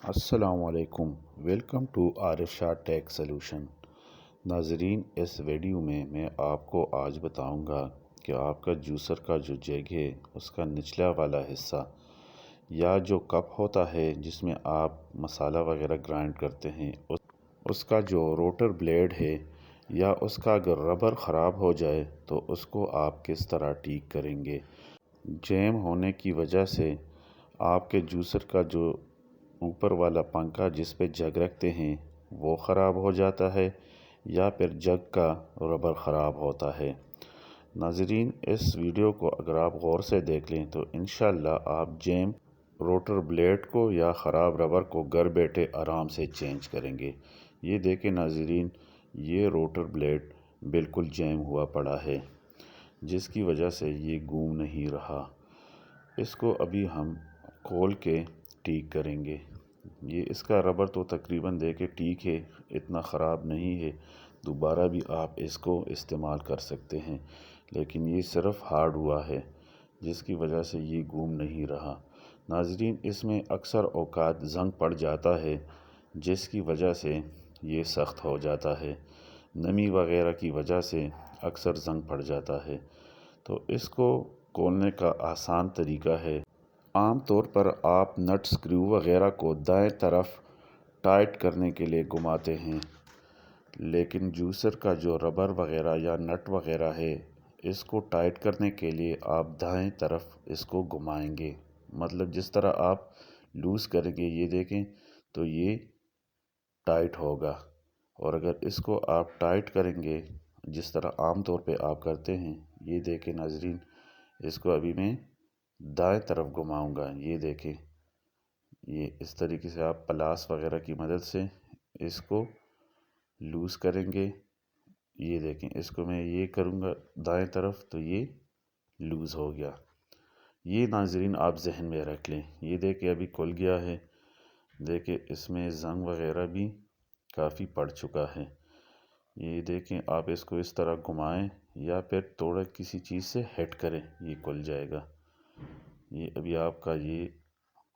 السلام علیکم، welcome to Arif Shah tech solution. ناظرین، اس ویڈیو میں آپ کو آج بتاؤں گا کہ آپ کا جوسر کا جو جیگ ہے اس کا نچلا والا حصہ یا جو کپ ہوتا ہے جس میں آپ مسالہ وغیرہ گرائنڈ کرتے ہیں اس کا جو روٹر بلیڈ ہے یا اس کا اگر ربر خراب ہو جائے تو اس کو آپ کس طرح ٹھیک کریں گے۔ جیم ہونے کی وجہ سے آپ کے جوسر کا جو اوپر والا پنکھا جس پہ جگ رکھتے ہیں وہ خراب ہو جاتا ہے یا پھر جگ کا ربر خراب ہوتا ہے۔ ناظرین، اس ویڈیو کو اگر آپ غور سے دیکھ لیں تو انشاءاللہ آپ جیم روٹر بلیڈ کو یا خراب ربر کو گھر بیٹھے آرام سے چینج کریں گے۔ یہ دیکھیں ناظرین، یہ روٹر بلیڈ بالکل جیم ہوا پڑا ہے جس کی وجہ سے یہ گھوم نہیں رہا۔ اس کو ابھی ہم کھول کے ٹھیک کریں گے۔ یہ اس کا ربر تو تقریباً دیکھے ٹھیک ہے، اتنا خراب نہیں ہے، دوبارہ بھی آپ اس کو استعمال کر سکتے ہیں، لیکن یہ صرف ہارڈ ہوا ہے جس کی وجہ سے یہ گھوم نہیں رہا۔ ناظرین، اس میں اکثر اوقات زنگ پڑ جاتا ہے جس کی وجہ سے یہ سخت ہو جاتا ہے، نمی وغیرہ کی وجہ سے اکثر زنگ پڑ جاتا ہے۔ تو اس کو کھولنے کا آسان طریقہ ہے، عام طور پر آپ نٹ سکریو وغیرہ کو دائیں طرف ٹائٹ کرنے کے لیے گھماتے ہیں، لیکن جوسر کا جو ربر وغیرہ یا نٹ وغیرہ ہے اس کو ٹائٹ کرنے کے لیے آپ دائیں طرف اس کو گھمائیں گے، مطلب جس طرح آپ لوز کریں گے یہ دیکھیں تو یہ ٹائٹ ہوگا، اور اگر اس کو آپ ٹائٹ کریں گے جس طرح عام طور پہ آپ کرتے ہیں، یہ دیکھیں ناظرین، اس کو ابھی میں دائیں طرف گھماؤں گا، یہ دیکھیں، یہ اس طریقے سے آپ پلاس وغیرہ کی مدد سے اس کو لوز کریں گے۔ یہ دیکھیں، اس کو میں یہ کروں گا دائیں طرف تو یہ لوز ہو گیا۔ یہ ناظرین آپ ذہن میں رکھ لیں۔ یہ دیکھیں ابھی کھل گیا ہے، دیکھیں اس میں زنگ وغیرہ بھی کافی پڑ چکا ہے۔ یہ دیکھیں، آپ اس کو اس طرح گھمائیں یا پھر تھوڑا کسی چیز سے ہٹ کریں، یہ کھل جائے گا۔ یہ ابھی آپ کا یہ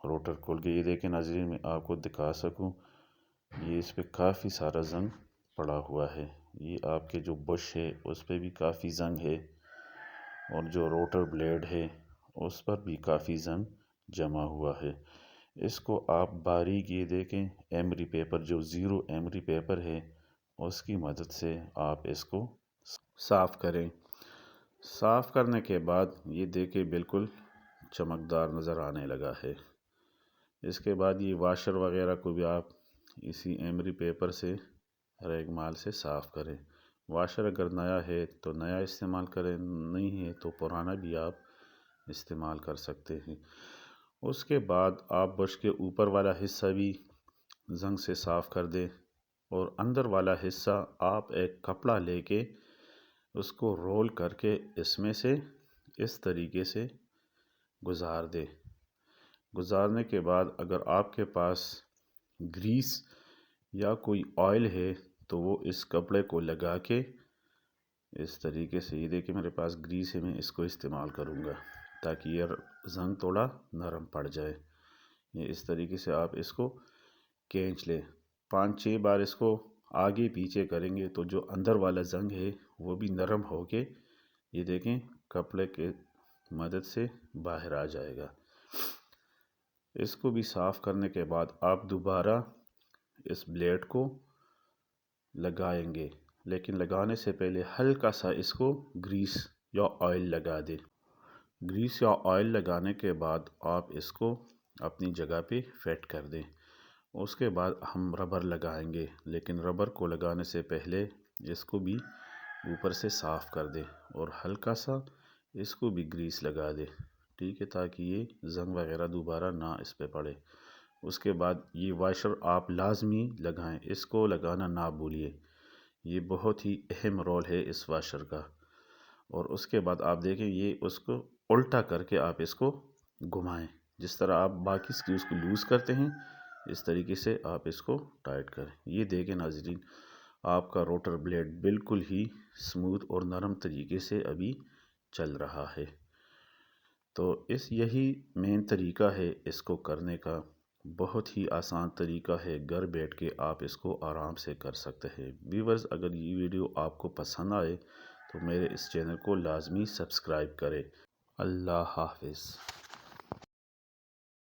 روٹر کھل گیا، یہ دیکھیں ناظرین، میں آپ کو دکھا سکوں، یہ اس پہ کافی سارا زنگ پڑا ہوا ہے۔ یہ آپ کے جو بش ہے اس پہ بھی کافی زنگ ہے، اور جو روٹر بلیڈ ہے اس پر بھی کافی زنگ جمع ہوا ہے۔ اس کو آپ باریک، یہ دیکھیں ایمری پیپر، جو 0 ایمری پیپر ہے اس کی مدد سے آپ اس کو صاف کریں۔ صاف کرنے کے بعد یہ دیکھیں بالکل چمکدار نظر آنے لگا ہے۔ اس کے بعد یہ واشر وغیرہ کو بھی آپ اسی ایمری پیپر سے ریگمال سے صاف کریں۔ واشر اگر نیا ہے تو نیا استعمال کریں، نہیں ہے تو پرانا بھی آپ استعمال کر سکتے ہیں۔ اس کے بعد آپ برش کے اوپر والا حصہ بھی زنگ سے صاف کر دیں، اور اندر والا حصہ آپ ایک کپڑا لے کے اس کو رول کر کے اس میں سے اس طریقے سے گزار دیں۔ گزارنے کے بعد اگر آپ کے پاس گریس یا کوئی آئل ہے تو وہ اس کپڑے کو لگا کے اس طریقے سے، یہ دیکھیں میرے پاس گریس ہے، میں اس کو استعمال کروں گا تاکہ یہ زنگ تھوڑا نرم پڑ جائے۔ یہ اس طریقے سے آپ اس کو کھینچ لیں، 5-6 بار اس کو آگے پیچھے کریں گے تو جو اندر والا زنگ ہے وہ بھی نرم ہو کے، یہ دیکھیں کپڑے کے مدد سے باہر آ جائے گا۔ اس کو بھی صاف کرنے کے بعد آپ دوبارہ اس بلیڈ کو لگائیں گے، لیکن لگانے سے پہلے ہلکا سا اس کو گریس یا آئل لگا دیں۔ گریس یا آئل لگانے کے بعد آپ اس کو اپنی جگہ پہ فٹ کر دیں۔ اس کے بعد ہم ربر لگائیں گے، لیکن ربر کو لگانے سے پہلے اس کو بھی اوپر سے صاف کر دیں اور ہلکا سا اس کو بھی گریس لگا دیں، ٹھیک ہے، تاکہ یہ زنگ وغیرہ دوبارہ نہ اس پہ پڑے۔ اس کے بعد یہ واشر آپ لازمی لگائیں، اس کو لگانا نہ بھولیے، یہ بہت ہی اہم رول ہے اس واشر کا۔ اور اس کے بعد آپ دیکھیں، یہ اس کو الٹا کر کے آپ اس کو گھمائیں، جس طرح آپ باقی سکریوز کو لوز کرتے ہیں اس طریقے سے آپ اس کو ٹائٹ کریں۔ یہ دیکھیں ناظرین، آپ کا روٹر بلیڈ بالکل ہی سموتھ اور نرم طریقے سے ابھی چل رہا ہے۔ تو یہی مین طریقہ ہے اس کو کرنے کا۔ بہت ہی آسان طریقہ ہے، گھر بیٹھ کے آپ اس کو آرام سے کر سکتے ہیں۔ ویورز، اگر یہ ویڈیو آپ کو پسند آئے تو میرے اس چینل کو لازمی سبسکرائب کریں۔ اللہ حافظ۔